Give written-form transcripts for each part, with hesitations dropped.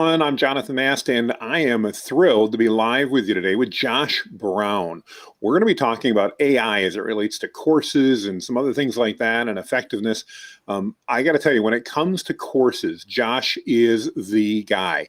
I'm Jonathan Mast, and I am thrilled to be live with you today with Josh Brown. We're going to be talking about AI as it relates to courses and some other things like that and effectiveness. I got to tell you, when it comes to courses, Josh is the guy.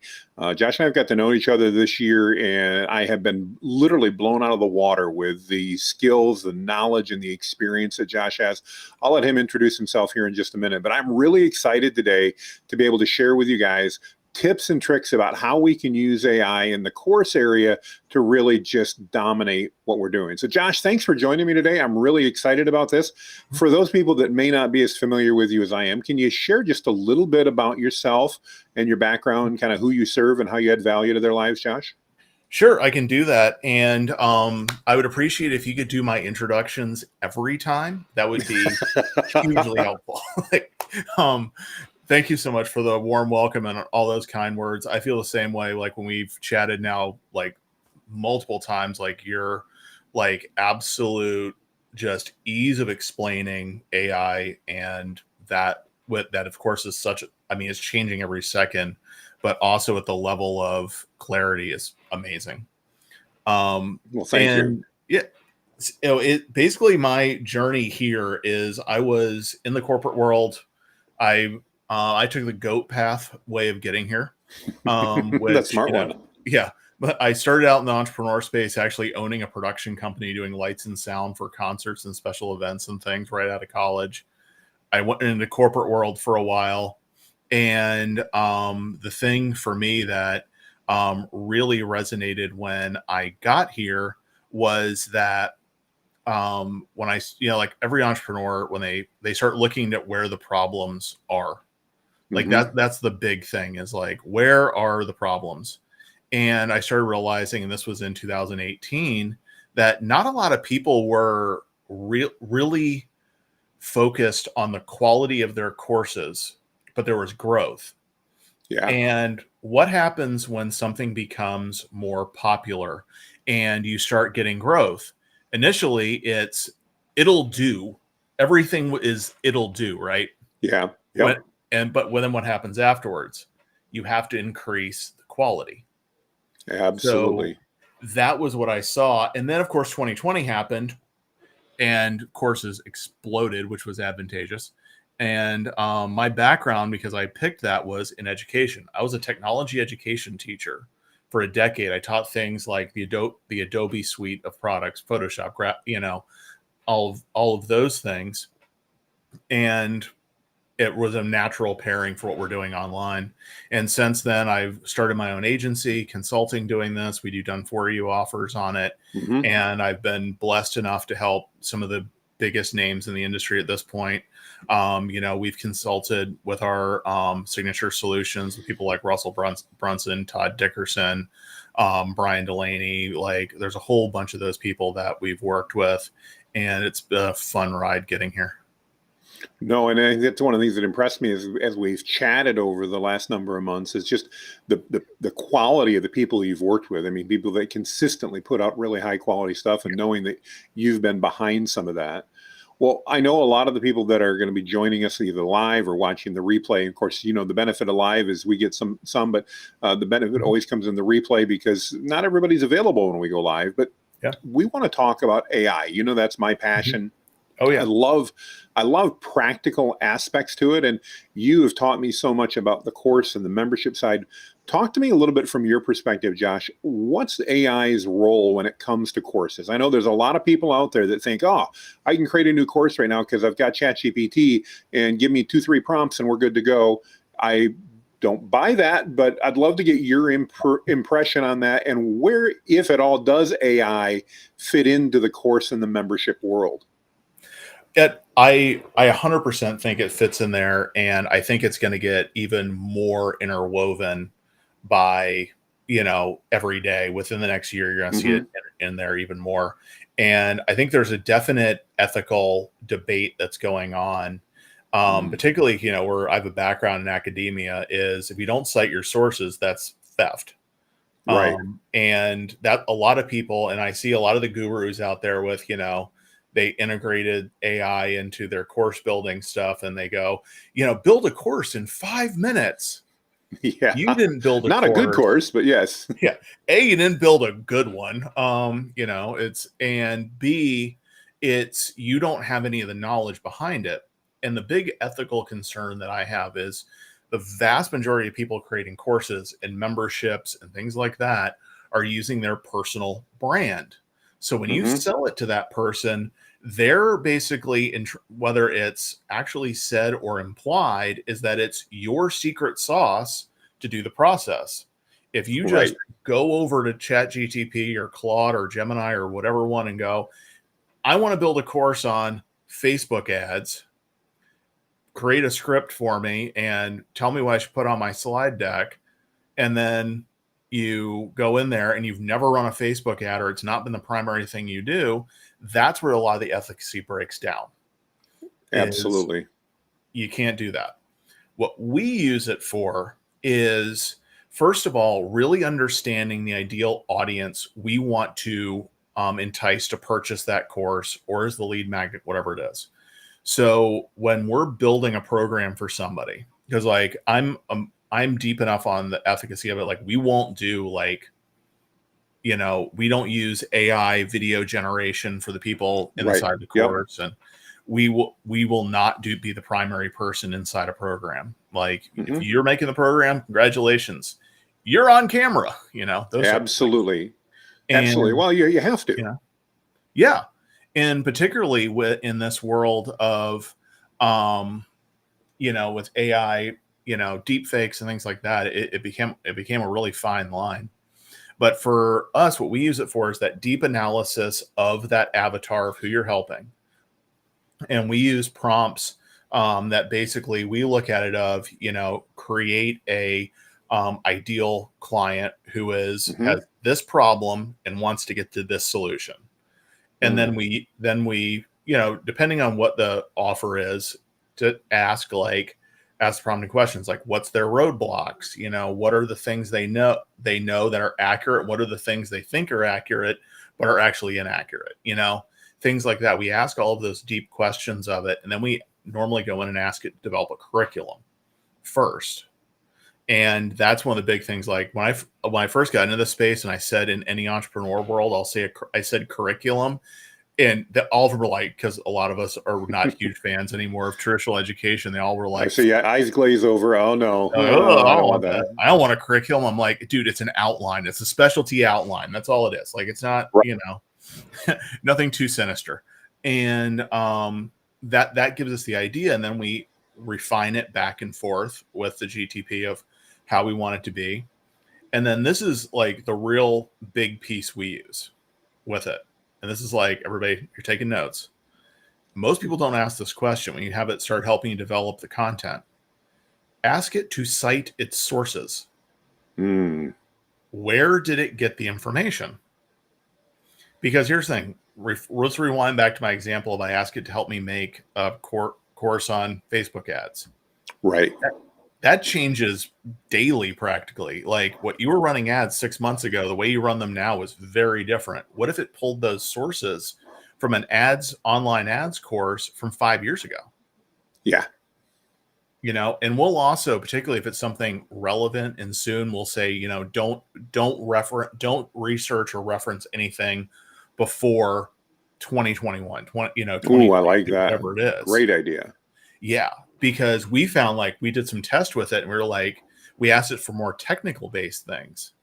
Josh and I have got to know each other this year, and I have been literally blown out of the water with the skills, the knowledge, and the experience that Josh has. I'll let him introduce himself here in just a minute, but I'm really excited today to be able to share with you guys tips and tricks about how we can use AI in the course area to really just dominate what we're doing. So, Josh, thanks for joining me today. I'm really excited about this. For those people that may not be as familiar with you as I am, can you share just a little bit about yourself and your background, kind of who you serve and how you add value to their lives, Josh? Sure, I can do that. And I would appreciate if you could do my introductions every time. That would be hugely helpful. like, um, Thank you so much for the warm welcome and all those kind words. I feel the same way. Like when we've chatted now, like multiple times, like your like absolute just ease of explaining AI and that with that, of course, is such. I mean, it's changing every second, but also at the level of clarity is amazing. Well, thank you. And yeah, it basically my journey here is I was in the corporate world. I took the goat path way of getting here, That's which smart one. yeah. But I started out in the entrepreneur space, actually owning a production company, doing lights and sound for concerts and special events and things right out of college. I went into the corporate world for a while, and the thing for me that really resonated when I got here was that when I, like every entrepreneur, when they start looking at where the problems are, like Mm-hmm. that's the big thing is like, where are the problems? And I started realizing, and this was in 2018, that not a lot of people were really focused on the quality of their courses, but there was growth. Yeah. And what happens when something becomes more popular and you start getting growth? Initially, it'll do. Everything is it'll do, right? Yeah. When Yep. but then what happens afterwards? You have to increase the quality. So Absolutely. that was what I saw. And then of course 2020 happened and courses exploded, which was advantageous. And my background, because I picked that, was in education. I was a technology education teacher for a decade. I taught things like the Adobe suite of products, Photoshop, all of those things, and it was a natural pairing for what we're doing online. And since then, I've started my own agency, consulting, doing this. We do done for you offers on it. Mm-hmm. And I've been blessed enough to help some of the biggest names in the industry at this point. We've consulted with our signature solutions with people like Russell Brunson, Todd Dickerson, Brian Delaney. Like there's a whole bunch of those people that we've worked with. And it's been a fun ride getting here. No, and I think that's one of the things that impressed me as we've chatted over the last number of months is just the quality of the people you've worked with. I mean, people that consistently put out really high quality stuff, and knowing that you've been behind some of that. Well, I know a lot of the people that are going to be joining us either live or watching the replay. Of course, the benefit of live is we get some, but the benefit always comes in the replay because not everybody's available when we go live. But Yeah. we want to talk about AI. That's my passion. Oh I yeah. love I love practical aspects to it, and you have taught me so much about the course and the membership side. Talk to me a little bit from your perspective, Josh. What's AI's role when it comes to courses? I know there's a lot of people out there that think, "Oh, I can create a new course right now because I've got ChatGPT and give me 2, 3 prompts and we're good to go." I don't buy that, but I'd love to get your impression on that and where, if at all, does AI fit into the course and the membership world? I 100% think it fits in there, and I think it's going to get even more interwoven by every day within the next year. You're going to see it Mm-hmm. in there even more, and I think there's a definite ethical debate that's going on. Particularly, where I have a background in academia, is if you don't cite your sources, that's theft. Right. And that a lot of people, and I see a lot of the gurus out there with, they integrated AI into their course building stuff and they go, build a course in 5 minutes. Yeah. You didn't build a Not a good course, but yes. Yeah. A, you didn't build a good one. And B, it's you don't have any of the knowledge behind it. And the big ethical concern that I have is the vast majority of people creating courses and memberships and things like that are using their personal brand. So when you Hmm. sell it to that person, they're basically whether it's actually said or implied is that it's your secret sauce to do the process. If you just Right. go over to ChatGTP or Claude or Gemini or whatever one and go, I want to build a course on Facebook ads, create a script for me and tell me what I should put on my slide deck. And then you go in there and you've never run a Facebook ad or it's not been the primary thing you do. That's where a lot of the efficacy breaks down. Is Absolutely. you can't do that. What we use it for is, first of all, really understanding the ideal audience we want to entice to purchase that course or as the lead magnet, whatever it is. So when we're building a program for somebody, because like I'm deep enough on the efficacy of it, like we won't do like, we don't use AI video generation for the people Right. inside the Yep. course, and we will not be the primary person inside a program. Like if Hmm. you're making the program, congratulations, you're on camera. Those types of things. Absolutely. Absolutely. And Well, you have you to. know, yeah, and particularly in this world of, with AI, deep fakes and things like that, it became a really fine line. But for us, what we use it for is that deep analysis of that avatar of who you're helping. And we use prompts that basically we look at it of, create a ideal client who Hmm. has this problem and wants to get to this solution. And Mm. then we, depending on what the offer is, to ask prompting questions like what's their roadblocks, what are the things they know that are accurate, what are the things they think are accurate but are actually inaccurate, things like that. We ask all of those deep questions of it, and then we normally go in and ask it to develop a curriculum first. And that's one of the big things. Like when I first got into the space, and I said in any entrepreneur world, I said curriculum, and all of them were like, because a lot of us are not huge fans anymore of traditional education. They all were I like, see. Yeah, eyes glaze over. Oh no, oh, I I don't don't want want that. that. I don't want a curriculum. I'm like, dude, it's an outline. It's a specialty outline. That's all it is. Like, it's not, Right. nothing too sinister. And that gives us the idea, and then we refine it back and forth with the GTP of how we want it to be. And then this is like the real big piece we use with it. And this is like, everybody, you're taking notes. Most people don't ask this question when you have it start helping you develop the content. Ask it to cite its sources. Mm. Where did it get the information? Because here's the thing. Let's rewind back to my example of I ask it to help me make a course on Facebook ads. Right. That changes daily practically. Like what you were running ads 6 months ago, the way you run them now is very different. What if it pulled those sources from an online ads course from 5 years ago? Yeah. And we'll also, particularly if it's something relevant and soon, we'll say, don't research or reference anything before 2021, Ooh, I like 2022, that. whatever it is. Great idea. Yeah, because we found like we did some tests with it and we were like, we asked it for more technical based things.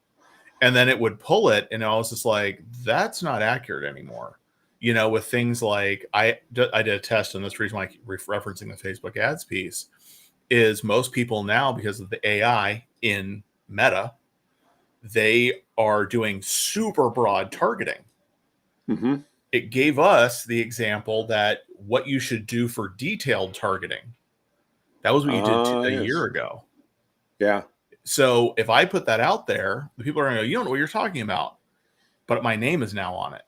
And then it would pull it. And I was just like, that's not accurate anymore. With things like I did a test, and this reason why I keep referencing the Facebook ads piece is most people now, because of the AI in Meta, they are doing super broad targeting. Hmm. It gave us the example that what you should do for detailed targeting. That was what you did a year Yes. ago. Yeah. So if I put that out there, the people are going to go, you don't know what you're talking about, but my name is now on it.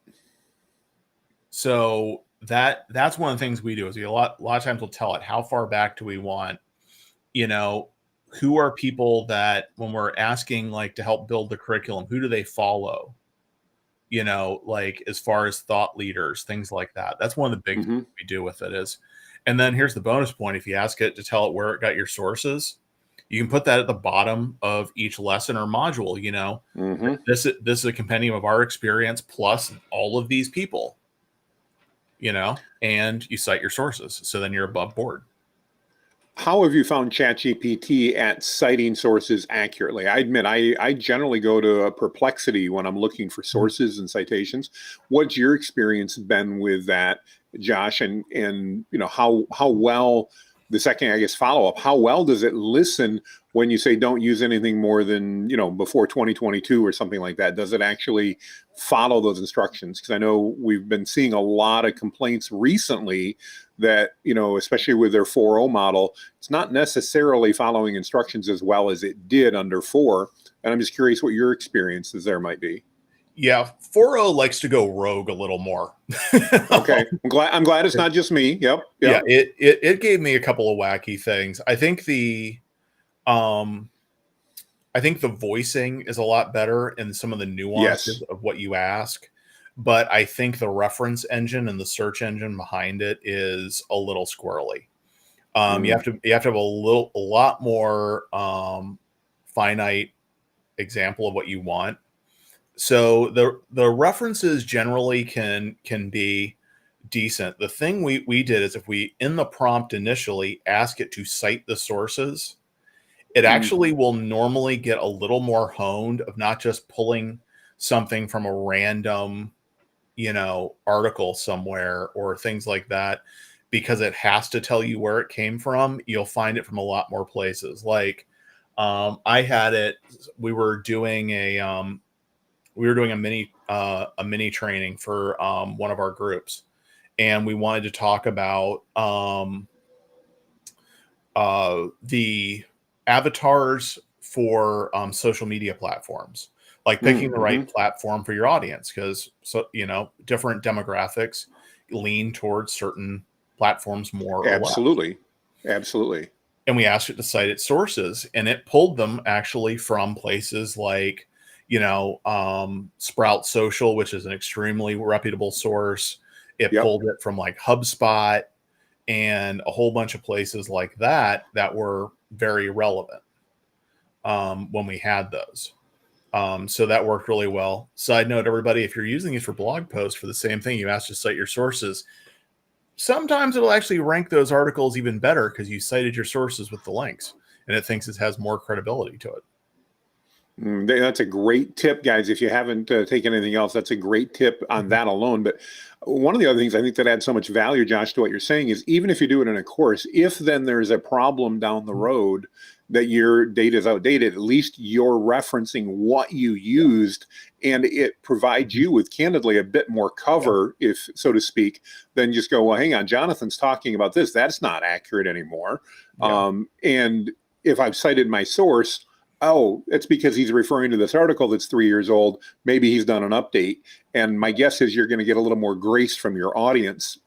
So that's one of the things we do is a lot of times we'll tell it how far back do we want, who are people that when we're asking like to help build the curriculum, who do they follow? Like as far as thought leaders, things like that. That's one of the big Hmm. things we do with it is. And then here's the bonus point. If you ask it to tell it where it got your sources, You can put that at the bottom of each lesson or module. Hmm. This is a compendium of our experience plus all of these people, and you cite your sources. So then you're above board. How have you found ChatGPT at citing sources accurately? I admit I generally go to a Perplexity when I'm looking for sources and citations. What's your experience been with that, Josh? And how well, the second, I guess, follow up, how well does it listen when you say don't use anything more than before 2022 or something like that? Does it actually follow those instructions? Because I know we've been seeing a lot of complaints recently that especially with their 4.0 model, it's not necessarily following instructions as well as it did under 4. And I'm just curious what your experiences there might be. Yeah, 4.0 likes to go rogue a little more. Okay, I'm glad it's not just me. Yep. Yeah, it gave me a couple of wacky things. I think the voicing is a lot better in some of the nuances Yes. of what you ask, but I think the reference engine and the search engine behind it is a little squirrely. You have to have a lot more finite example of what you want. So the references generally can be decent. The thing we did is if we in the prompt initially ask it to cite the sources, it actually will normally get a little more honed of not just pulling something from a random, article somewhere or things like that, because it has to tell you where it came from. You'll find it from a lot more places. Like I had it, we were doing a mini training for one of our groups, and we wanted to talk about the avatars for social media platforms, like picking the right platform for your audience, because different demographics lean towards certain platforms more or less. Absolutely. And we asked it to cite its sources, and it pulled them actually from places like Sprout Social, which is an extremely reputable source. It pulled it from like HubSpot and a whole bunch of places like that were very relevant when we had those. So that worked really well. Side note, everybody, if you're using it for blog posts for the same thing, you ask to cite your sources, sometimes it'll actually rank those articles even better because you cited your sources with the links, and it thinks it has more credibility to it. That's a great tip, guys. If you haven't taken anything else, that's a great tip on that alone. But one of the other things I think that adds so much value, Josh, to what you're saying is even if you do it in a course, if then there's a problem down the road that your data is outdated, at least you're referencing what you used, and it provides you with candidly a bit more cover, if so to speak, than just go, well, hang on, Jonathan's talking about this. That's not accurate anymore. And if I've cited my source, oh, it's because he's referring to this article that's 3 years old. Maybe he's done an update. And my guess is you're going to get a little more grace from your audience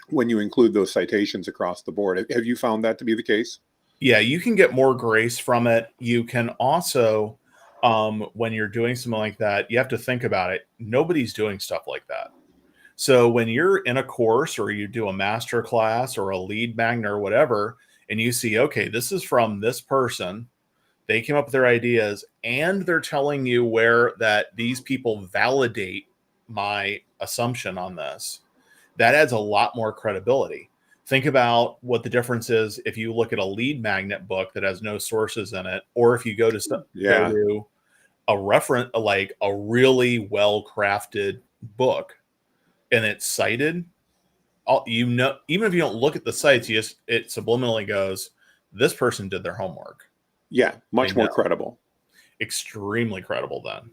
when you include those citations across the board. Have you found that to be the case? Yeah, you can get more grace from it. You can also, when you're doing something like that, you have to think about it. Nobody's doing stuff like that. So when you're in a course or you do a master class or a lead magnet or whatever, and you see, okay, this is from this person, they came up with their ideas, and they're telling you where that these people validate my assumption on this, that adds a lot more credibility. Think about what the difference is if you look at a lead magnet book that has no sources in it, or if you go to a reference, like a really well-crafted book and it's cited, even if you don't look at the sites, it subliminally goes, this person did their homework. Yeah, much more credible. Extremely credible then.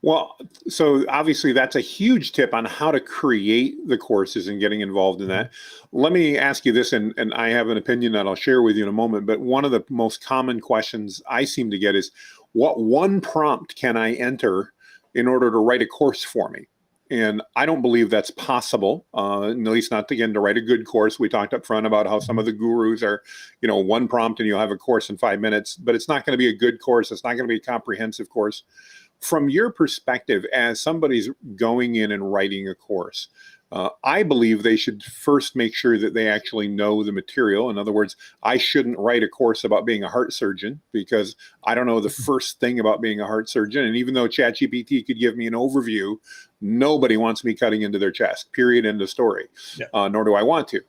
Well, so obviously that's a huge tip on how to create the courses and getting involved in that. Let me ask you this, and I have an opinion that I'll share with you in a moment, but one of the most common questions I seem to get is, what one prompt can I enter in order to write a course for me? And I don't believe that's possible, at least not, again, to write a good course. We talked up front about how some of the gurus are, one prompt and you'll have a course in 5 minutes, but it's not going to be a good course. It's not going to be a comprehensive course. From your perspective, as somebody's going in and writing a course, I believe they should first make sure that they actually know the material. In other words, I shouldn't write a course about being a heart surgeon because I don't know the first thing about being a heart surgeon. And even though ChatGPT could give me an overview, nobody wants me cutting into their chest, period, end of story. Yeah. Nor do I want to.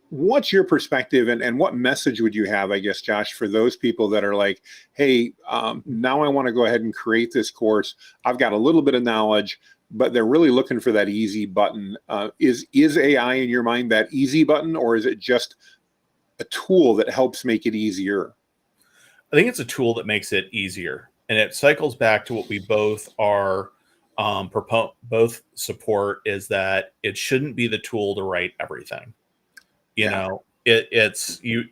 What's your perspective and what message would you have, I guess, Josh, for those people that are like, hey, now I want to go ahead and create this course. I've got a little bit of knowledge, but they're really looking for that easy button. Is AI in your mind that easy button, or is it just a tool that helps make it easier? I think it's a tool that makes it easier. And it cycles back to what we both are both support, is that it shouldn't be the tool to write everything. You know, it's you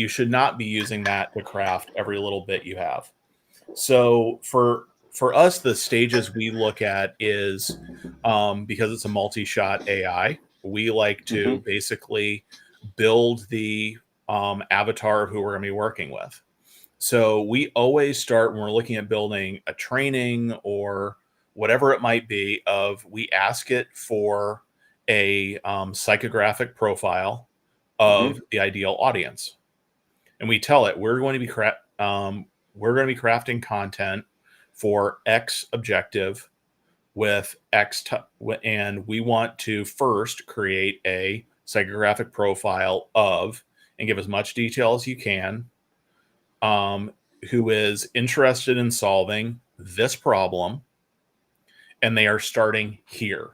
should not be using that to craft every little bit you have. So for us, the stages we look at is because it's a multi-shot AI, we like to basically build the avatar of who we're going to be working with. So we always start when we're looking at building a training or whatever it might be, we ask it for a psychographic profile of the ideal audience, and we tell it we're going to be crafting content for X objective with X, and we want to first create a psychographic profile of, and give as much detail as you can, who is interested in solving this problem, and they are starting here.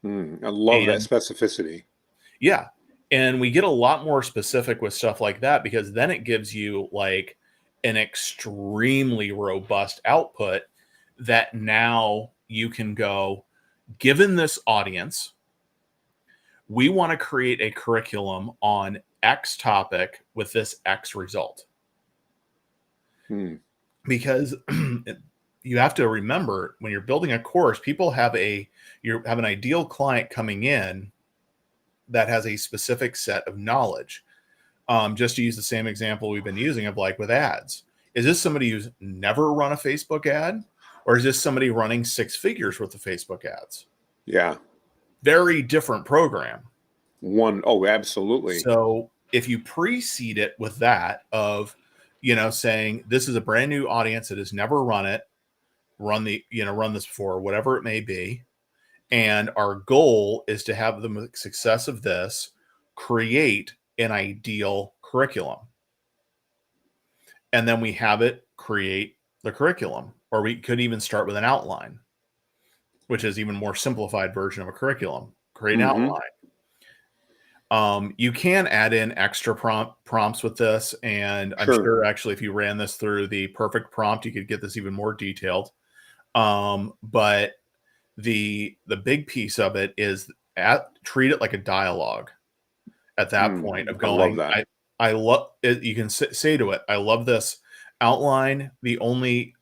I love that specificity. Yeah. And we get a lot more specific with stuff like that, because then it gives you like an extremely robust output that now you can go, given this audience, we want to create a curriculum on X topic with this X result. Because you have to remember, when you're building a course, you have an ideal client coming in that has a specific set of knowledge. Just to use the same example we've been using of like with ads, is this somebody who's never run a Facebook ad, or is this somebody running 6 figures worth of Facebook ads? Yeah. Very different program. Oh, absolutely. So if you precede it with that of, saying this is a brand new audience that has never run this before, whatever it may be, and our goal is to have the success of this, create an ideal curriculum. And then we have it create the curriculum, or we could even start with an outline, which is even more simplified version of a curriculum. Create an outline. You can add in extra prompts with this, and I'm sure actually if you ran this through the perfect prompt, you could get this even more detailed. But the big piece of it is treat it like a dialogue at that point of going, I love it. You can say to it, I love this outline. The only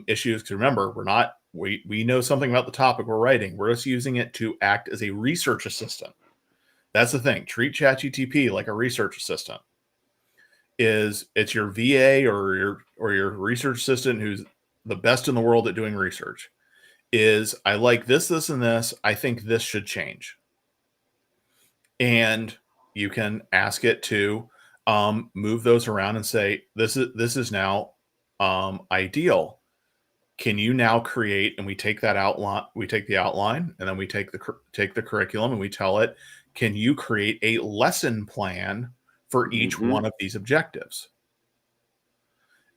issue is, because remember, we know something about the topic we're writing. We're just using it to act as a research assistant. That's the thing. Treat ChatGPT like a research assistant. It's your VA or your research assistant who's the best in the world at doing research. I like this, and this. I think this should change. And you can ask it to move those around and say, this is now ideal. Can you now create? And we take that outline. We take the outline, and then we take the curriculum, and we tell it, can you create a lesson plan for each one of these objectives?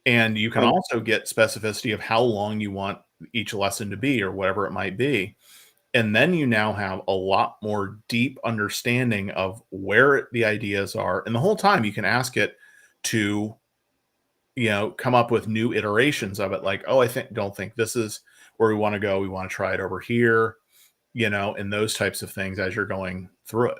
And you can also get specificity of how long you want each lesson to be, or whatever it might be. And then you now have a lot more deep understanding of where the ideas are. And the whole time you can ask it to, come up with new iterations of it. Like, oh, don't think this is where we want to go. We want to try it over here, and those types of things as you're going through it.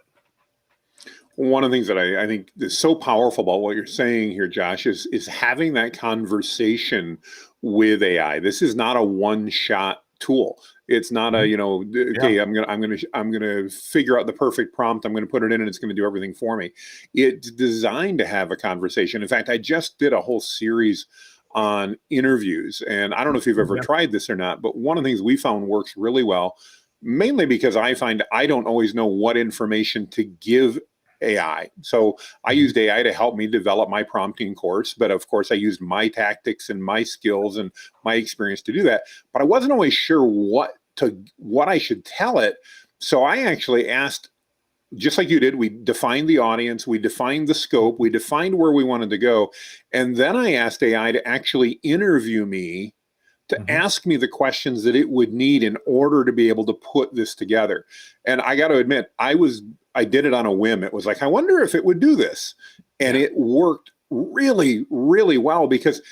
One of the things that I think is so powerful about what you're saying here, Josh, is having that conversation with AI. This is not a one-shot tool. It's not a, okay, I'm gonna figure out the perfect prompt. I'm gonna put it in, and it's gonna do everything for me. It's designed to have a conversation. In fact, I just did a whole series on interviews, and I don't know if you've ever tried this or not, but one of the things we found works really well. mainly because I find I don't always know what information to give AI. So I Mhm. used AI to help me develop my prompting course, but of course I used my tactics and my skills and my experience to do that. But I wasn't always sure what I should tell it. So I actually asked, just like you did, we defined the audience, we defined the scope, we defined where we wanted to go, and then I asked AI to actually interview me, to Mhm. ask me the questions that it would need in order to be able to put this together. And I got to admit, I did it on a whim. It was like, I wonder if it would do this. And Yeah. it worked really, really well, because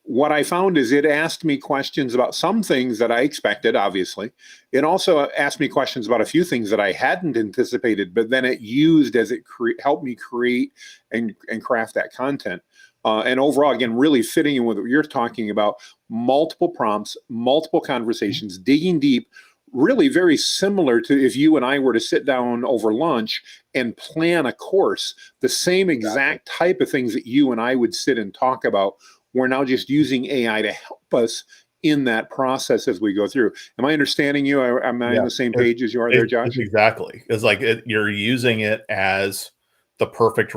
what I found is it asked me questions about some things that I expected, obviously. It also asked me questions about a few things that I hadn't anticipated, but then it used as it helped me create and craft that content. And overall, again, really fitting in with what you're talking about, multiple prompts, multiple Mhm. conversations, digging deep, really very similar to if you and I were to sit down over lunch and plan a course, the same Exactly. exact type of things that you and I would sit and talk about. We're now just using AI to help us in that process as we go through. Am I understanding you? Am I on Yeah. the same It's, page as you are there, it's Josh? exactly. It's like you're using it as the perfect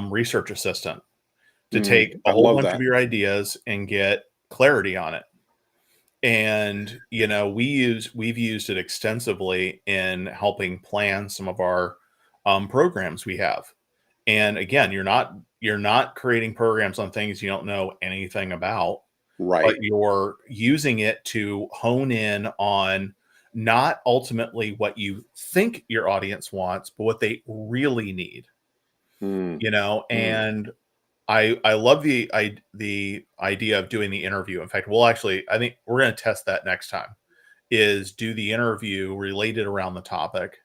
research assistant to take a I whole love bunch of that. your ideas and get clarity on it. And we've used it extensively in helping plan some of our programs we have. And again, you're not creating programs on things you don't know anything about, but Right. you're using it to hone in on not ultimately what you think your audience wants, but what they really need. Mm, mm. And I love the idea of doing the interview. In fact, I think we're going to test that next time. Is do the interview related around the topic.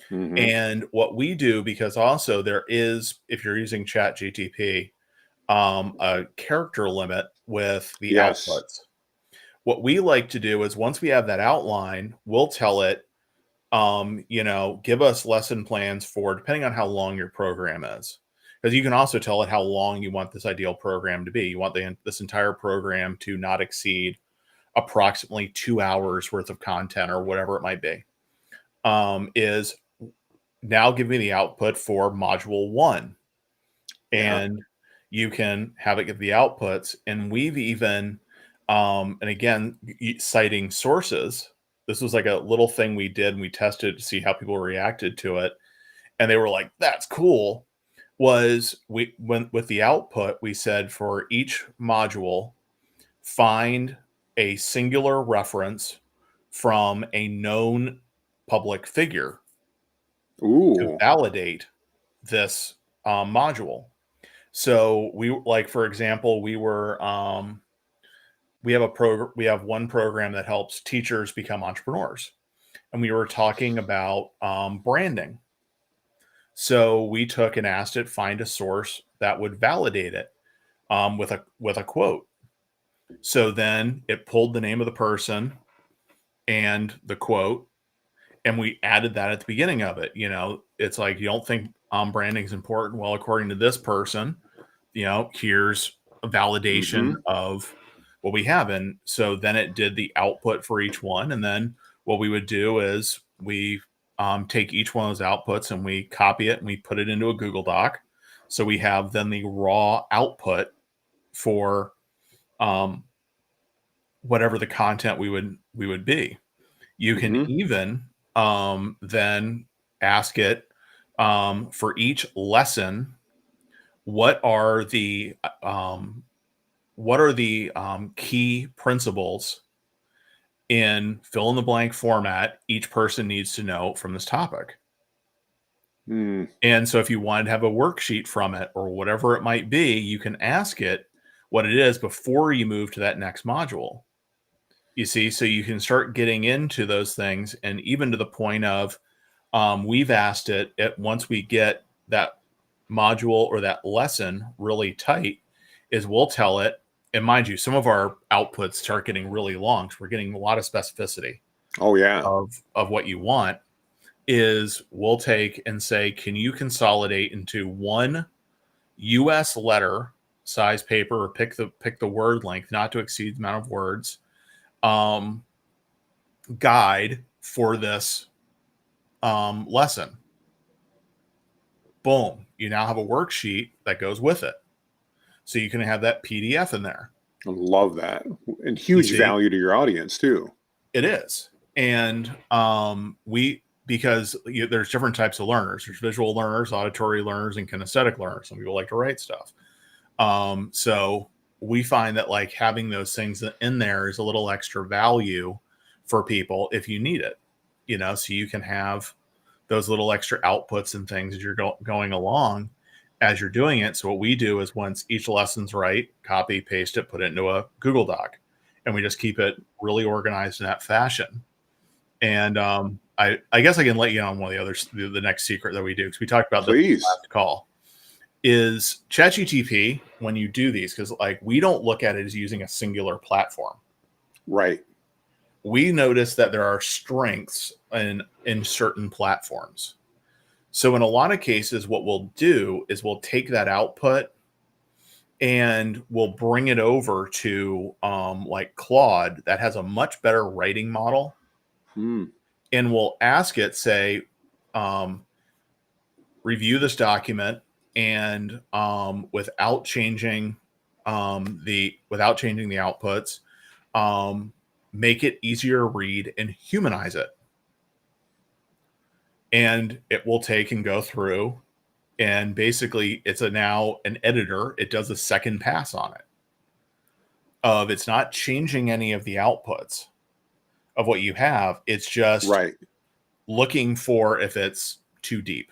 Hmm. And what we do, because also there is, if you're using Chat GTP, a character limit with the Yes. outputs. What we like to do is once we have that outline, we'll tell it, give us lesson plans for depending on how long your program is. Because you can also tell it how long you want this ideal program to be. You want this entire program to not exceed approximately 2 hours worth of content or whatever it might be. Is now give me the output for module one. Yeah. And you can have it give the outputs. And we've even, and again, citing sources. This was like a little thing we did and we tested to see how people reacted to it. And they were like, that's cool. Was we when with the output, we said for each module, find a singular reference from a known public figure to Ooh. validate this module. So for example, we have one program that helps teachers become entrepreneurs, and we were talking about branding. So we took and asked it find a source that would validate it with a quote. So then it pulled the name of the person and the quote, and we added that at the beginning of it. It's like you don't think branding is important. Well, according to this person, here's a validation Hmm. of what we have. And so then it did the output for each one. And then what we would do is we take each one of those outputs and we copy it and we put it into a Google Doc. So we have then the raw output for um, whatever the content we would be. You can Hmm. even then ask it for each lesson, what are the key principles in fill in the blank format each person needs to know from this topic. Mm. And so if you wanted to have a worksheet from it or whatever it might be, you can ask it what it is before you move to that next module. You see, so you can start getting into those things, and even to the point of we've asked once we get that module or that lesson really tight, is we'll tell it, and mind you, some of our outputs start getting really long, so we're getting a lot of specificity Oh yeah. of what you want. Is we'll take and say, can you consolidate into one US letter size paper, or pick the word length, not to exceed the amount of words, um, guide for this lesson. Boom. You now have a worksheet that goes with it. So you can have that PDF in there. I love that. And huge value to your audience too. It is. And because there's different types of learners. There's visual learners, auditory learners, and kinesthetic learners. Some people like to write stuff. So we find that like having those things in there is a little extra value for people if you need it, so you can have those little extra outputs and things as you're going along as you're doing it. So what we do is once each lesson's right, copy, paste it, put it into a Google Doc, and we just keep it really organized in that fashion. And I guess I can let you know on one of the others, the next secret that we do, because we talked about this last call, is ChatGPT, when you do these, because like we don't look at it as using a singular platform. Right. We notice that there are strengths in certain platforms. So in a lot of cases, what we'll do is we'll take that output and we'll bring it over to like Claude that has a much better writing model. And we'll ask it, say, review this document and without changing the outputs, make it easier to read and humanize it. And it will take and go through, and basically it's now an editor. It does a second pass on it. It's not changing any of the outputs of what you have. It's just looking for if it's too deep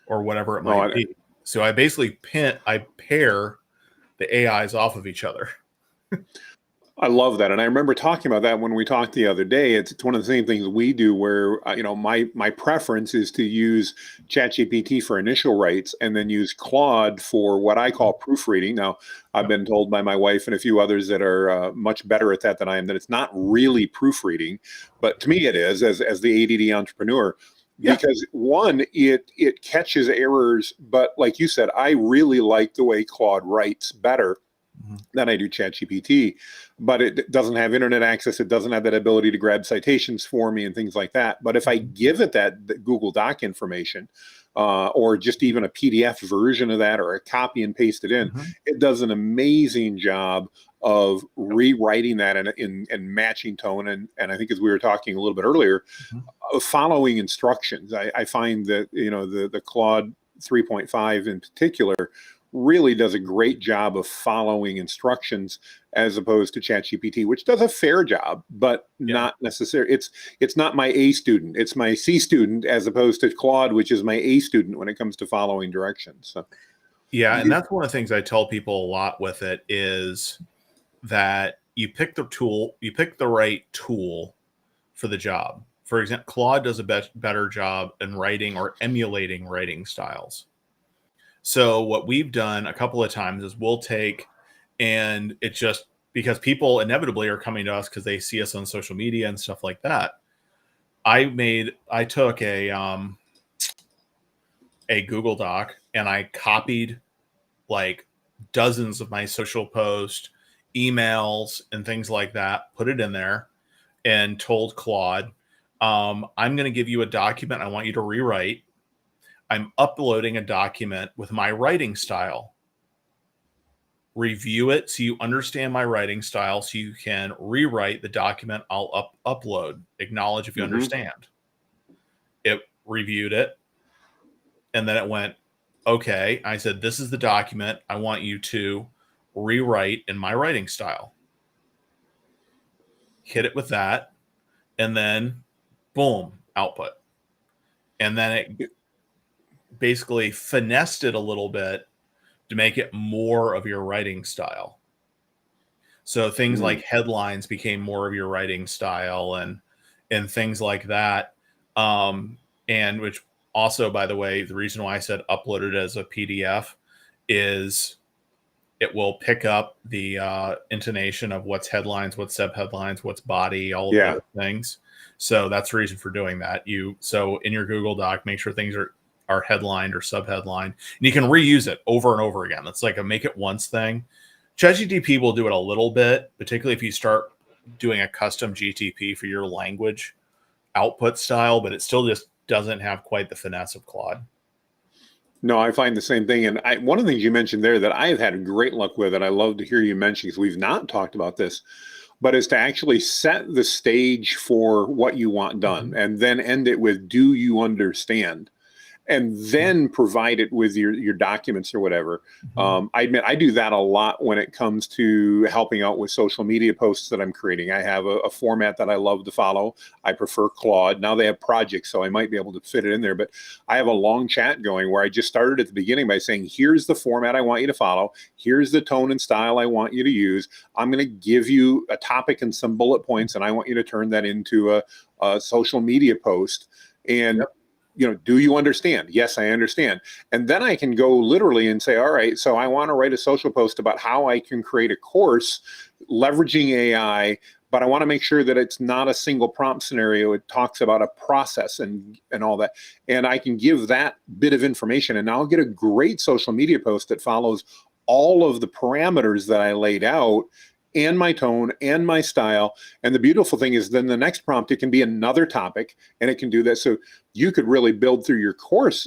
or whatever it might be. So I basically pair the AIs off of each other. I love that. And I remember talking about that when we talked the other day. It's one of the same things we do where, my preference is to use ChatGPT for initial writes and then use Claude for what I call proofreading. Now, I've been told by my wife and a few others that are much better at that than I am, that it's not really proofreading. But to me, it is, as the ADD entrepreneur. Yeah. Because one, it catches errors. But like you said, I really like the way Claude writes better than I do ChatGPT, but it doesn't have internet access. It doesn't have that ability to grab citations for me and things like that. But if I give it that Google Doc information, or just even a PDF version of that, or a copy and paste it in, it does an amazing job of rewriting that in matching tone. And I think, as we were talking a little bit earlier, following instructions. I find that, the Claude 3.5 in particular really does a great job of following instructions, as opposed to ChatGPT, which does a fair job, but not necessarily. It's not my A student. It's my C student, as opposed to Claude, which is my A student when it comes to following directions. So, and that's one of the things I tell people a lot with it, is that you pick the right tool for the job. For example, Claude does a better job in writing or emulating writing styles. So what we've done a couple of times is we'll take, and it's just because people inevitably are coming to us because they see us on social media and stuff like that. I took a Google Doc and I copied like dozens of my social posts, emails, and things like that, put it in there, and told Claude, I'm going to give you a document I want you to rewrite. I'm uploading a document with my writing style. Review it so you understand my writing style, so you can rewrite the document I'll upload. Acknowledge if you understand. It reviewed it, and then it went, okay. I said, this is the document I want you to rewrite in my writing style. Hit it with that, and then boom, output. And then it basically finessed it a little bit to make it more of your writing style. So things like headlines became more of your writing style, and things like that. And which also, by the way, the reason why I said upload it as a PDF is it will pick up the intonation of what's headlines, what's subheadlines, what's body, all of those things. So that's the reason for doing that. So in your Google Doc, make sure things are headlined or subheadlined, and you can reuse it over and over again. That's like a make it once thing. ChatGPT will do it a little bit, particularly if you start doing a custom GTP for your language. output style, but it still just doesn't have quite the finesse of Claude. No, I find the same thing. And one of the things you mentioned there that I have had great luck with, and I love to hear you mention because we've not talked about this, but is to actually set the stage for what you want done and then end it with, do you understand? And then provide it with your documents or whatever. I admit I do that a lot when it comes to helping out with social media posts that I'm creating. I have a format that I love to follow. I prefer Claude. Now they have projects, so I might be able to fit it in there. But I have a long chat going where I just started at the beginning by saying, here's the format I want you to follow. Here's the tone and style I want you to use. I'm going to give you a topic and some bullet points, and I want you to turn that into a social media post. And do you understand? Yes, I understand. And then I can go literally and say, all right, so I want to write a social post about how I can create a course leveraging AI, but I want to make sure that it's not a single prompt scenario. It talks about a process and all that. And I can give that bit of information, and I'll get a great social media post that follows all of the parameters that I laid out, and my tone and my style. And the beautiful thing is then the next prompt, it can be another topic, and it can do that. So you could really build through your course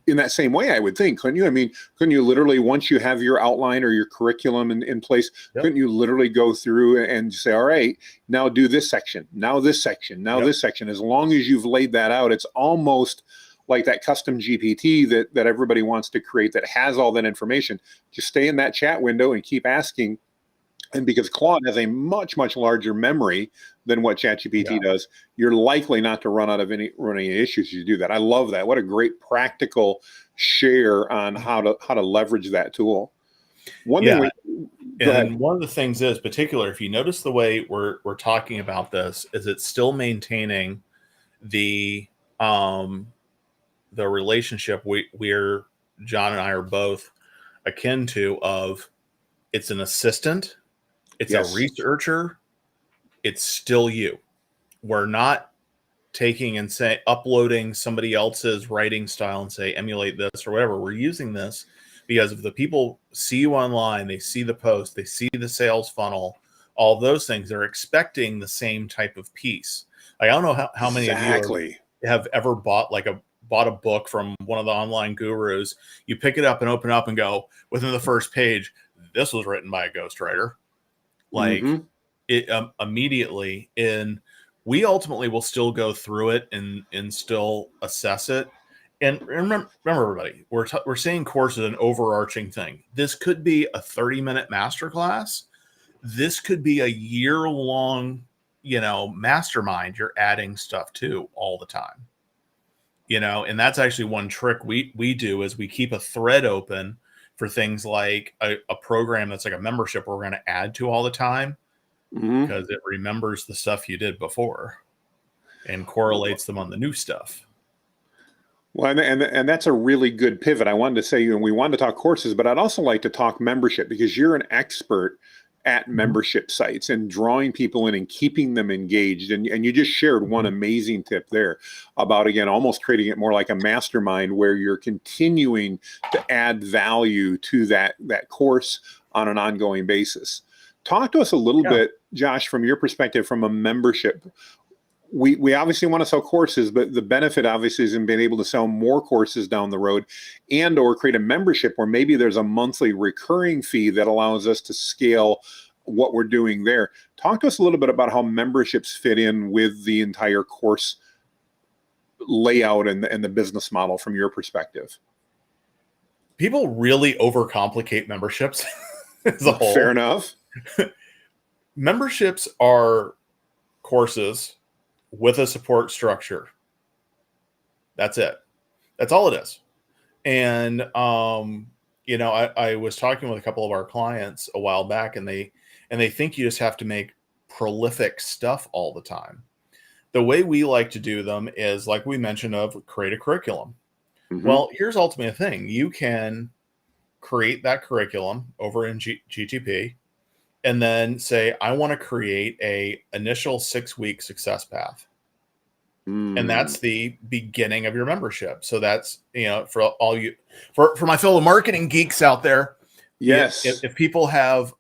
in that same way, I would think, couldn't you? I mean, couldn't you literally, once you have your outline or your curriculum in place, couldn't you literally go through and say, all right, now do this section, now this section, now this section. As long as you've laid that out, it's almost like that custom GPT that everybody wants to create that has all that information. Just stay in that chat window and keep asking. And because Claude has a much, much larger memory than what ChatGPT does, you're likely not to run any issues as you do that. I love that. What a great practical share on how to leverage that tool. One of the things is, particular, if you notice the way we're talking about this, is it's still maintaining the relationship we're John and I are both akin to, of it's an assistant. It's a researcher. It's still you. We're not taking and uploading somebody else's writing style and say, emulate this or whatever. We're using this because if the people see you online, they see the post, they see the sales funnel, all those things, they're expecting the same type of piece. I don't know how many of you have ever bought a book from one of the online gurus. You pick it up and open up and go, within the first page, this was written by a ghostwriter. It immediately, and we ultimately will still go through it and still assess it. And remember everybody, we're saying course is an overarching thing. This could be a 30-minute masterclass. This could be a year-long, mastermind you're adding stuff to all the time. And that's actually one trick we do is we keep a thread open for things like a program that's like a membership we're going to add to all the time because it remembers the stuff you did before and correlates them on the new stuff. Well, and that's a really good pivot. I wanted to say, and we wanted to talk courses, but I'd also like to talk membership because you're an expert at membership sites and drawing people in and keeping them engaged. And you just shared one amazing tip there about, again, almost creating it more like a mastermind where you're continuing to add value to that course on an ongoing basis. Talk to us a little bit, Josh, from your perspective, from a membership. We obviously want to sell courses, but the benefit obviously is in being able to sell more courses down the road and or create a membership where maybe there's a monthly recurring fee that allows us to scale what we're doing there. Talk to us a little bit about how memberships fit in with the entire course layout and the business model from your perspective. People really overcomplicate memberships as a whole. Fair enough. Memberships are courses with a support structure. That's it. That's all it is. And, I was talking with a couple of our clients a while back and they think you just have to make prolific stuff all the time. The way we like to do them is, like we mentioned, of create a curriculum. Well, here's ultimately a thing. You can create that curriculum over in GTP and then say, I want to create a initial 6-week success path. And that's the beginning of your membership. So that's, for all you, for my fellow marketing geeks out there. Yes. If people have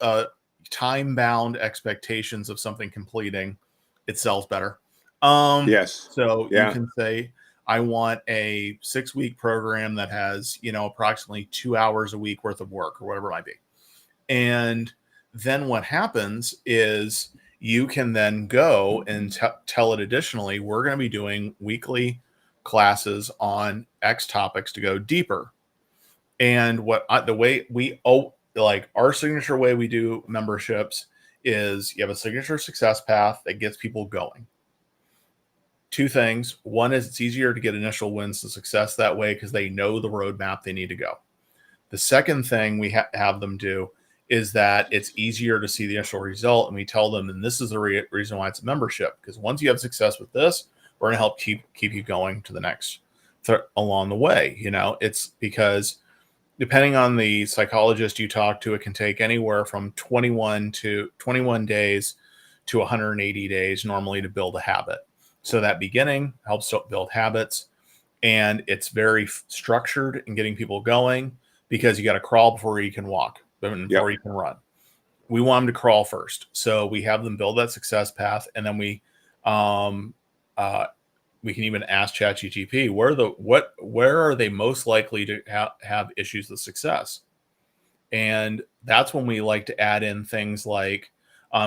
time-bound expectations of something completing, it sells better. Yes. So you Yeah. can say, I want a 6-week program that has, approximately 2 hours a week worth of work or whatever it might be. And then what happens is you can then go and tell it additionally, we're going to be doing weekly classes on X topics to go deeper. And the way like our signature way we do memberships is you have a signature success path that gets people going. Two things. One is it's easier to get initial wins to success that way because they know the roadmap they need to go. The second thing we have them do is that it's easier to see the initial result. And we tell them, and this is the reason why it's a membership, because once you have success with this, we're going to help keep you going to the next along the way. It's because depending on the psychologist you talk to, it can take anywhere from 21 days to 180 days normally to build a habit. So that beginning helps build habits, and it's very structured in getting people going because you got to crawl before you can walk, before you can run. We want them to crawl first. So we have them build that success path, and then we can even ask ChatGPT where are they most likely to have issues with success, and that's when we like to add in things like,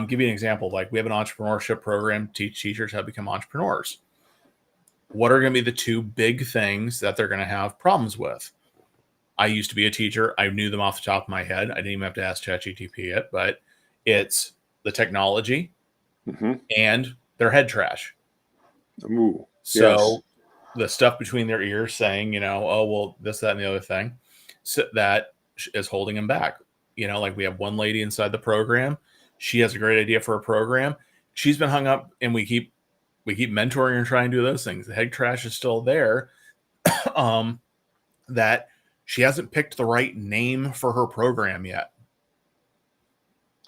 give you an example. Like we have an entrepreneurship program to teach teachers how to become entrepreneurs. What are going to be the two big things that they're going to have problems with? I used to be a teacher. I knew them off the top of my head. I didn't even have to ask ChatGPT it, but it's the technology and their head trash. Ooh, So yes. the stuff between their ears saying, oh, well, this, that, and the other thing, so that is holding them back. Like we have one lady inside the program. She has a great idea for a program. She's been hung up, and we keep mentoring and trying to do those things. The head trash is still there. That she hasn't picked the right name for her program yet.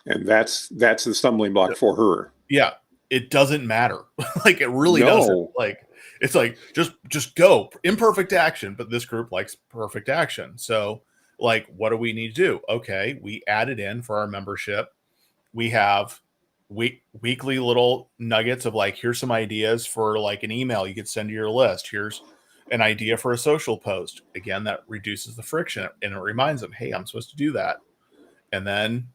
And that's the stumbling block for her. Yeah, it doesn't matter. Like it really doesn't. Like it's like just go imperfect action, but this group likes perfect action. So like, what do we need to do? Okay, we added in for our membership. We have weekly little nuggets of like, here's some ideas for like an email you could send to your list. Here's an idea for a social post. Again, that reduces the friction and it reminds them, hey, I'm supposed to do that. And then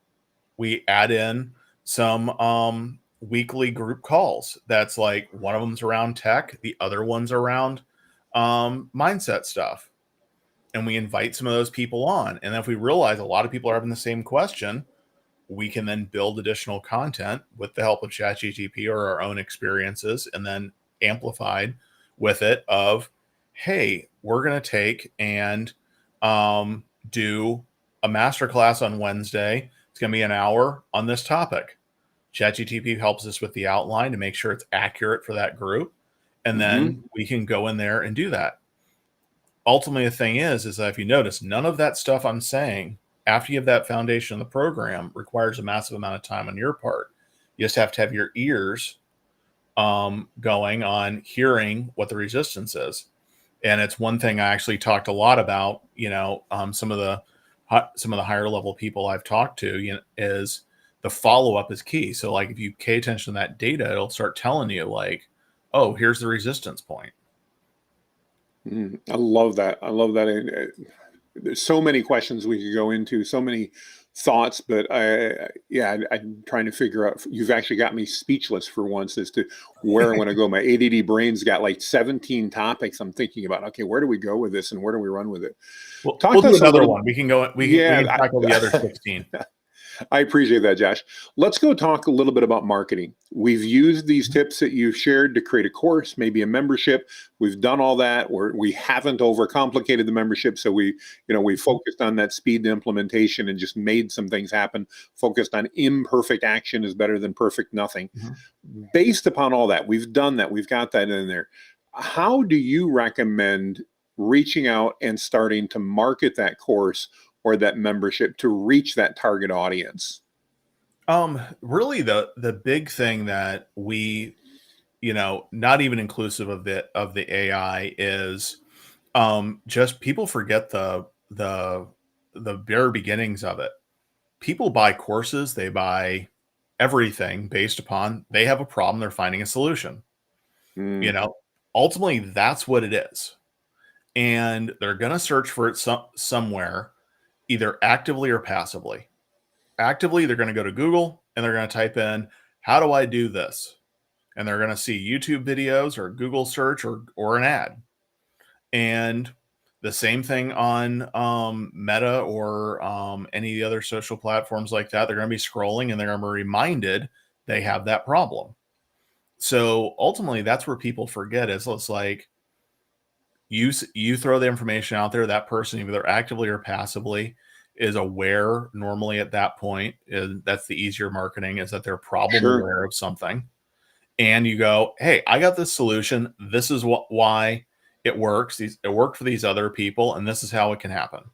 we add in some weekly group calls. That's like one of them's around tech, the other one's around mindset stuff. And we invite some of those people on. And if we realize a lot of people are having the same question, we can then build additional content with the help of ChatGPT or our own experiences, and then amplified with it of, hey, we're going to take and do a masterclass on Wednesday. It's going to be an hour on this topic. ChatGPT helps us with the outline to make sure it's accurate for that group. And then we can go in there and do that. Ultimately, the thing is that if you notice, none of that stuff I'm saying after you have that foundation of the program requires a massive amount of time on your part. You just have to have your ears going on hearing what the resistance is. And it's one thing I actually talked a lot about, some of the higher level people I've talked to, is the follow-up is key. So like if you pay attention to that data, it'll start telling you like, oh, here's the resistance point. I love that. There's so many questions we could go into, so many thoughts, but I'm trying to figure out. You've actually got me speechless for once as to where I want to go. My ADD brain's got like 17 topics I'm thinking about. Okay, where do we go with this, and where do we run with it? We'll do another one. We can go. We can tackle the other 16. I appreciate that, Josh. Let's go talk a little bit about marketing. We've used these tips that you've shared to create a course, maybe a membership. We've done all that. We haven't overcomplicated the membership. So we focused on that speed to implementation and just made some things happen, focused on imperfect action is better than perfect nothing. Based upon all that, we've done that. We've got that in there. How do you recommend reaching out and starting to market that course or that membership to reach that target audience? Really the big thing that we, not even inclusive of the AI is, just people forget the bare beginnings of it. People buy courses, they buy everything based upon they have a problem, they're finding a solution. You know, ultimately that's what it is. And they're going to search for it somewhere, either actively or passively. Actively, they're going to go to Google and they're going to type in, how do I do this? And they're going to see YouTube videos or Google search or an ad. And the same thing on Meta or any of the other social platforms like that. They're going to be scrolling and they're going to be reminded they have that problem. So ultimately, that's where people forget is it's like you throw the information out there. That person, either actively or passively, is aware normally at that point. That's the easier marketing, is that they're problem aware of something. And you go, hey, I got this solution. This is why it works. It worked for these other people, and this is how it can happen.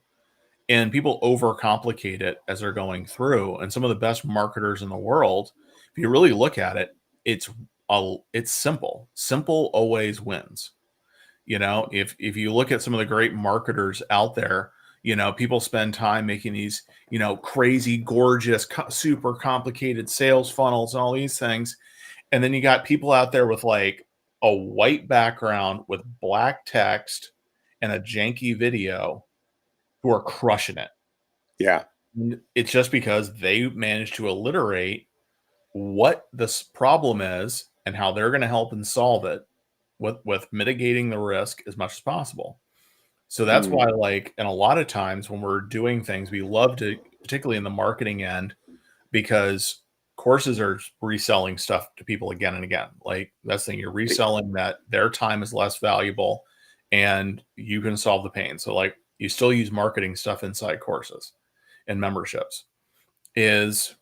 And people overcomplicate it as they're going through. And some of the best marketers in the world, if you really look at it, it's simple. Simple always wins. You know, if you look at some of the great marketers out there, you know, people spend time making these, you know, crazy, gorgeous, super complicated sales funnels and all these things. And then you got people out there with like a white background with black text and a janky video who are crushing it. Yeah. It's just because they managed to alliterate what this problem is and how they're going to help and solve it with mitigating the risk as much as possible. So that's why, like, and a lot of times when we're doing things, we love to, particularly in the marketing end, because courses are reselling stuff to people again and again. Like, that's the thing, you're reselling that their time is less valuable and you can solve the pain. So like, you still use marketing stuff inside courses and memberships. Is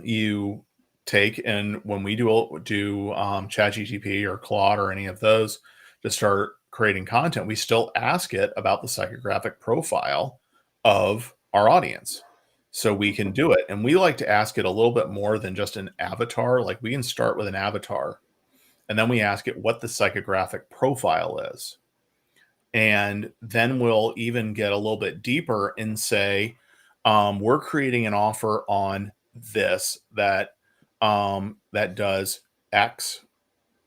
you take, and when we do ChatGPT or Claude or any of those to start creating content, we still ask it about the psychographic profile of our audience, so we can do it. And we like to ask it a little bit more than just an avatar. Like, we can start with an avatar and then we ask it what the psychographic profile is. And then we'll even get a little bit deeper and say, we're creating an offer on this that does X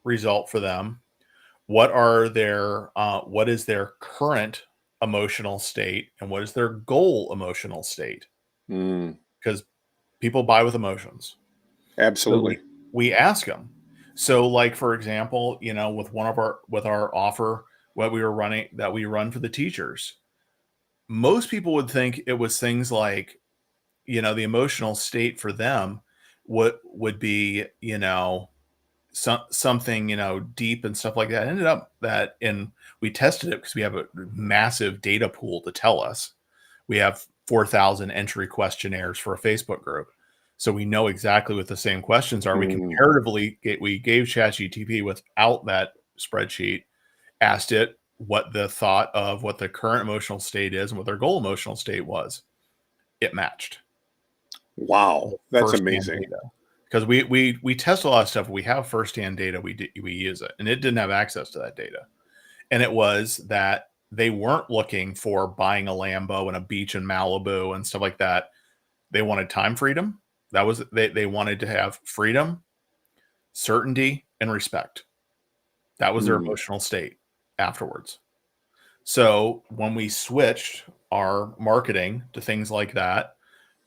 result for them. What is their current emotional state, and what is their goal emotional state? Because people buy with emotions. Absolutely. So we ask them. So, like, for example, you know, with our offer, what we run for the teachers, most people would think it was things like, you know, the emotional state for them would be, you know, something, you know, deep and stuff like that. It ended up that, and we tested it because we have a massive data pool to tell us. We have 4,000 entry questionnaires for a Facebook group. So we know exactly what the same questions are. We gave ChatGPT without that spreadsheet, asked it what the thought of what the current emotional state is and what their goal emotional state was. It matched. Wow, that's amazing. Because we test a lot of stuff. We have firsthand data. We use it, and it didn't have access to that data. And it was that they weren't looking for buying a Lambo and a beach in Malibu and stuff like that. They wanted time freedom. That was they wanted to have freedom, certainty, and respect. That was their emotional state afterwards. So when we switched our marketing to things like that,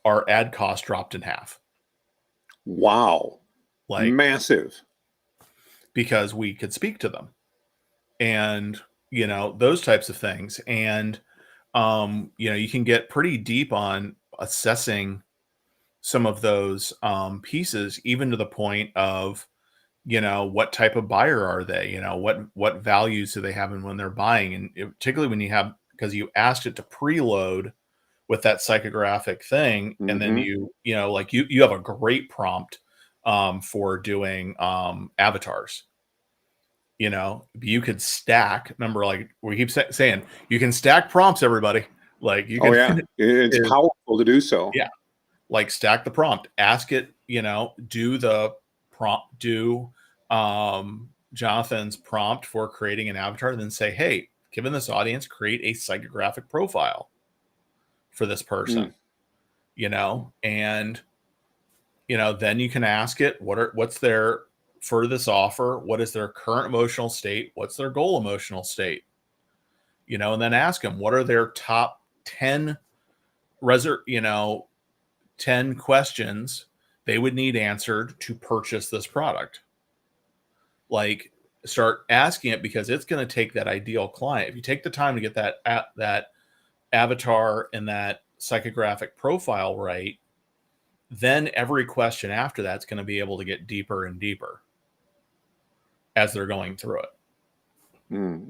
our ad cost dropped in half. Wow. Like, massive. Because we could speak to them. And, you know, those types of things. And, you know, you can get pretty deep on assessing some of those pieces, even to the point of, you know, what type of buyer are they? You know, what values do they have in when they're buying? And particularly when you have, because you asked it to preload with that psychographic thing, and then you know, like you have a great prompt for doing avatars. You know, you could stack. Remember, like we keep saying, you can stack prompts, everybody. Like, you can. Oh yeah, it's powerful to do so. Yeah, like stack the prompt. Ask it. You know, do the prompt. Do Jonathan's prompt for creating an avatar, and then say, hey, given this audience, create a psychographic profile for this person. You know, and you know, then you can ask it what's their for this offer, what is their current emotional state? What's their goal emotional state? And then ask them, what are their top 10 10 questions they would need answered to purchase this product. Like, start asking it, because it's going to take that ideal client. If you take the time to get that avatar and that psychographic profile right, then every question after that's going to be able to get deeper and deeper as they're going through it.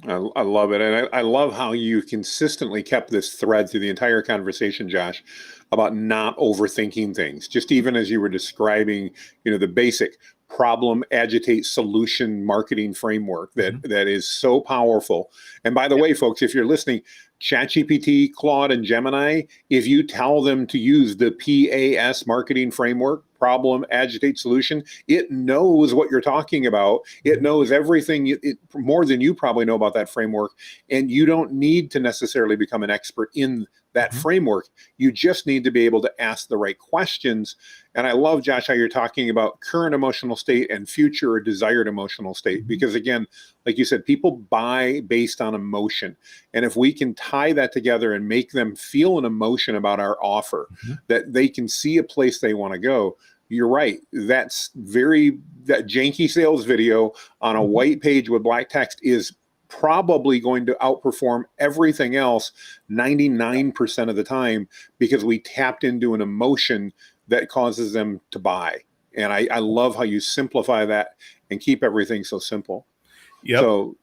I love it. And I love how you consistently kept this thread through the entire conversation, Josh, about not overthinking things. Just even as you were describing, the basic problem, agitate, solution marketing framework that is so powerful. And by the way, folks, if you're listening, ChatGPT, Claude, and Gemini, if you tell them to use the PAS marketing framework, problem, agitate, solution, it knows what you're talking about. It knows everything more than you probably know about that framework. And you don't need to necessarily become an expert in that framework. You just need to be able to ask the right questions. And I love, Josh, how you're talking about current emotional state and future or desired emotional state. Because again, like you said, people buy based on emotion. And if we can tie that together and make them feel an emotion about our offer, that they can see a place they want to go, you're right. That janky sales video on a white page with black text is probably going to outperform everything else 99% of the time, because we tapped into an emotion that causes them to buy. And I love how you simplify that and keep everything so simple. Yep.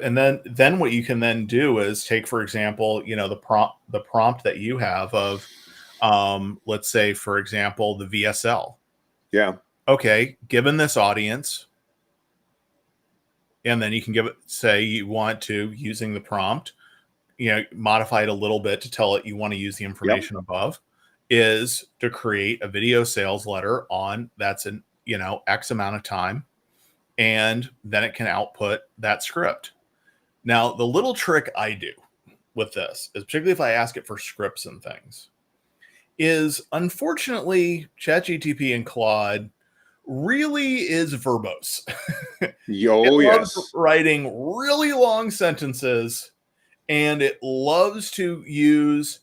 And then what you can then do is take, for example, the prompt that you have of, let's say, for example, the VSL. Yeah. Okay. Given this audience, and then you can say you want to, using the prompt, modify it a little bit to tell it you want to use the information above, is to create a video sales letter that's in, X amount of time. And then it can output that script. Now, the little trick I do with this is, particularly if I ask it for scripts and things, is unfortunately ChatGPT and Claude really is verbose. It loves writing really long sentences, and it loves to use,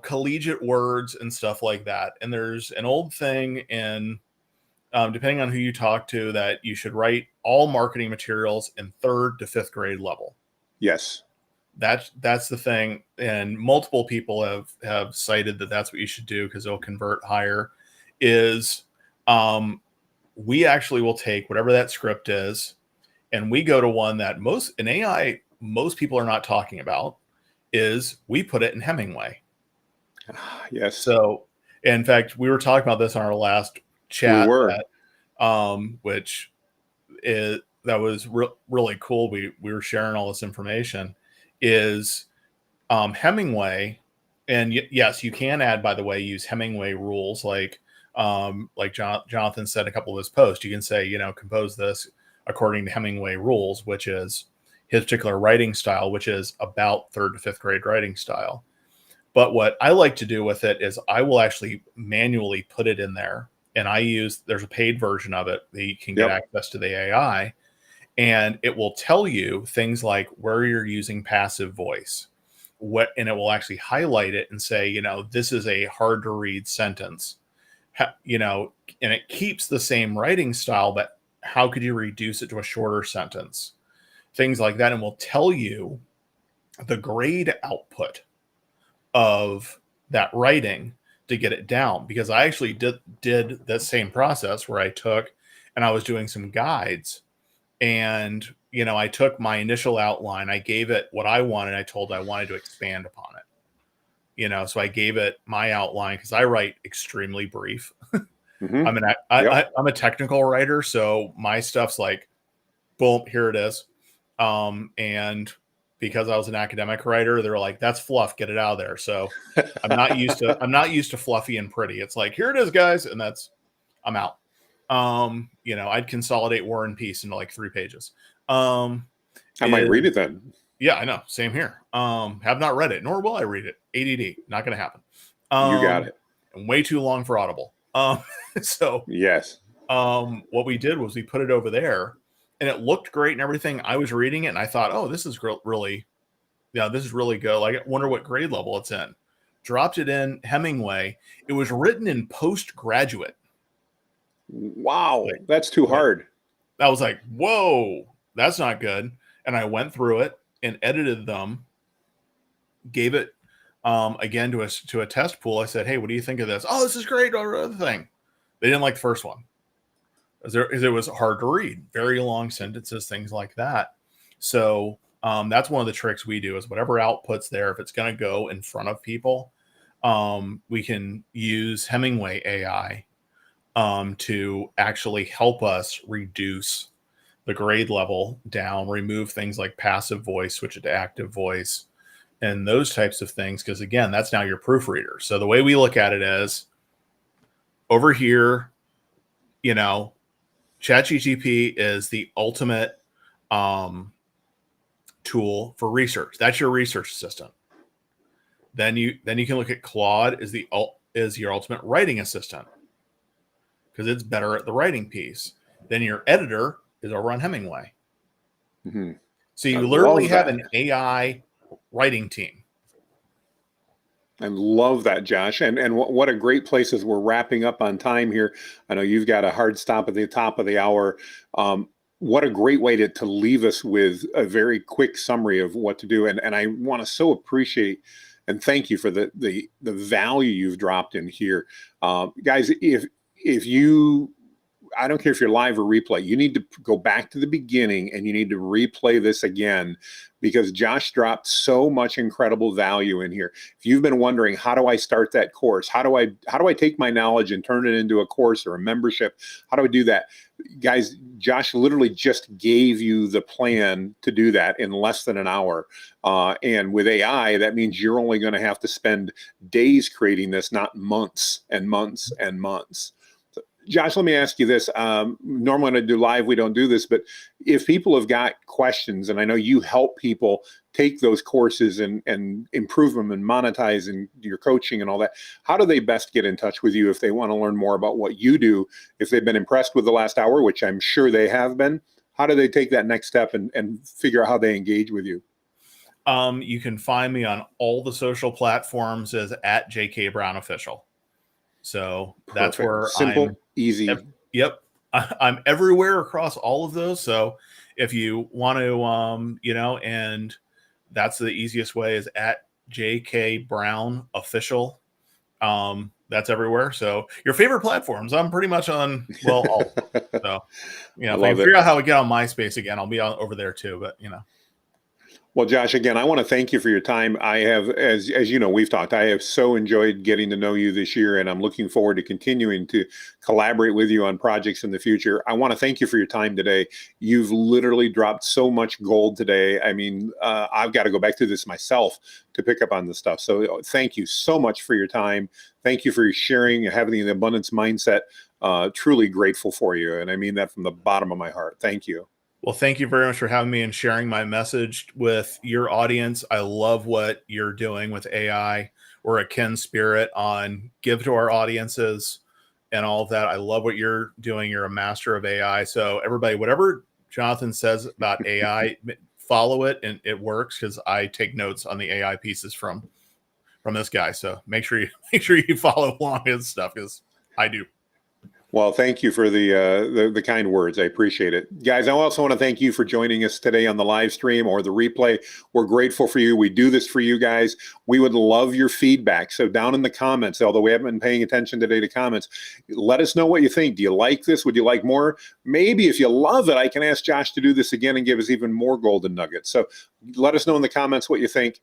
collegiate words and stuff like that. And there's an old thing in, depending on who you talk to, that you should write all marketing materials in 3rd to 5th grade level. Yes. That's the thing. And multiple people have cited that that's what you should do, because it'll convert higher. We actually will take whatever that script is, and we go to one that most people are not talking about, is we put it in Hemingway. Yes. So, in fact, we were talking about this on our last chat, we were. That was really cool. We were sharing all this information. Is Hemingway, and yes, you can add, by the way, use Hemingway rules, like Jonathan said in a couple of his posts. You can say, compose this according to Hemingway rules, which is his particular writing style, which is about 3rd to 5th grade writing style. But what I like to do with it is I will actually manually put it in there. And there's a paid version of it that you can get access to the AI, and it will tell you things like where you're using passive voice, and it will actually highlight it and say, this is a hard to read sentence, and it keeps the same writing style, but how could you reduce it to a shorter sentence? Things like that. And will tell you the grade output of that writing to get it down. Because I actually did that same process where I took and I was doing some guides, and I took my initial outline, I gave it what I wanted, I told it I wanted to expand upon it. So I gave it my outline, because I write extremely brief. I'm a technical writer, so my stuff's like, boom, here it is. And because I was an academic writer, they're like, that's fluff, get it out of there. So I'm not used to fluffy and pretty. It's like, here it is, guys, and I'm out. I'd consolidate War and Peace into like 3 pages. I might read it then. Yeah, I know. Same here. Have not read it, nor will I read it. ADD, not going to happen. You got it. And way too long for Audible. So yes. what we did was we put it over there, and it looked great and everything. I was reading it and I thought, oh, this is really, yeah, this is really good. Like, I wonder what grade level it's in. Dropped it in Hemingway. It was written in postgraduate. Wow, that's too hard. I was like, whoa, that's not good. And I went through it and edited them, gave it again to a test pool. I said, hey, what do you think of this? Oh, this is great. Other thing. They didn't like the first one. It was hard to read, very long sentences, things like that. So that's one of the tricks we do is whatever output's there, if it's going to go in front of people, we can use Hemingway AI to actually help us reduce the grade level down, remove things like passive voice, switch it to active voice, and those types of things. Because again, that's now your proofreader. So the way we look at it is over here, ChatGPT is the ultimate tool for research. That's your research assistant. Then you can look at Claude is your ultimate writing assistant because it's better at the writing piece. Then your editor is over on Hemingway. Mm-hmm. So you literally have an AI writing team. I love that, Josh. And what a great place as we're wrapping up on time here. I know you've got a hard stop at the top of the hour. What a great way to leave us with a very quick summary of what to do. And I want to so appreciate and thank you for the value you've dropped in here. Guys, if you, I don't care if you're live or replay, you need to go back to the beginning and you need to replay this again because Josh dropped so much incredible value in here. If you've been wondering, how do I start that course? How do I take my knowledge and turn it into a course or a membership? How do I do that? Guys, Josh literally just gave you the plan to do that in less than an hour. And with AI, that means you're only going to have to spend days creating this, not months and months and months. Josh, let me ask you this. Normally when I do live, we don't do this, but if people have got questions, and I know you help people take those courses and improve them and monetize and your coaching and all that, how do they best get in touch with you if they want to learn more about what you do? If they've been impressed with the last hour, which I'm sure they have been, how do they take that next step and figure out how they engage with you? You can find me on all the social platforms as at JK Brown Official. So that's where simple, easy. Yep. I'm everywhere across all of those. So if you want to, and that's the easiest way is at JK Brown Official. That's everywhere. So your favorite platforms, I'm pretty much on, all. So, if I figure out how to get on MySpace again, I'll be over there too, but Well, Josh, again, I want to thank you for your time. I have, as you know, we've talked, I have so enjoyed getting to know you this year, and I'm looking forward to continuing to collaborate with you on projects in the future. I want to thank you for your time today. You've literally dropped so much gold today. I mean, I've got to go back through this myself to pick up on this stuff. So thank you so much for your time. Thank you for your sharing and having the abundance mindset. Truly grateful for you. And I mean that from the bottom of my heart. Thank you. Well, thank you very much for having me and sharing my message with your audience. I love what you're doing with AI. We're a kin spirit on give to our audiences and all of that. I love what you're doing. You're a master of AI. So everybody, whatever Jonathan says about AI, follow it, and it works because I take notes on the AI pieces from this guy. So make sure you follow along his stuff because I do. Well, thank you for the kind words. I appreciate it. Guys, I also want to thank you for joining us today on the live stream or the replay. We're grateful for you. We do this for you guys. We would love your feedback. So down in the comments, although we haven't been paying attention today to comments, let us know what you think. Do you like this? Would you like more? Maybe if you love it, I can ask Josh to do this again and give us even more golden nuggets. So let us know in the comments what you think.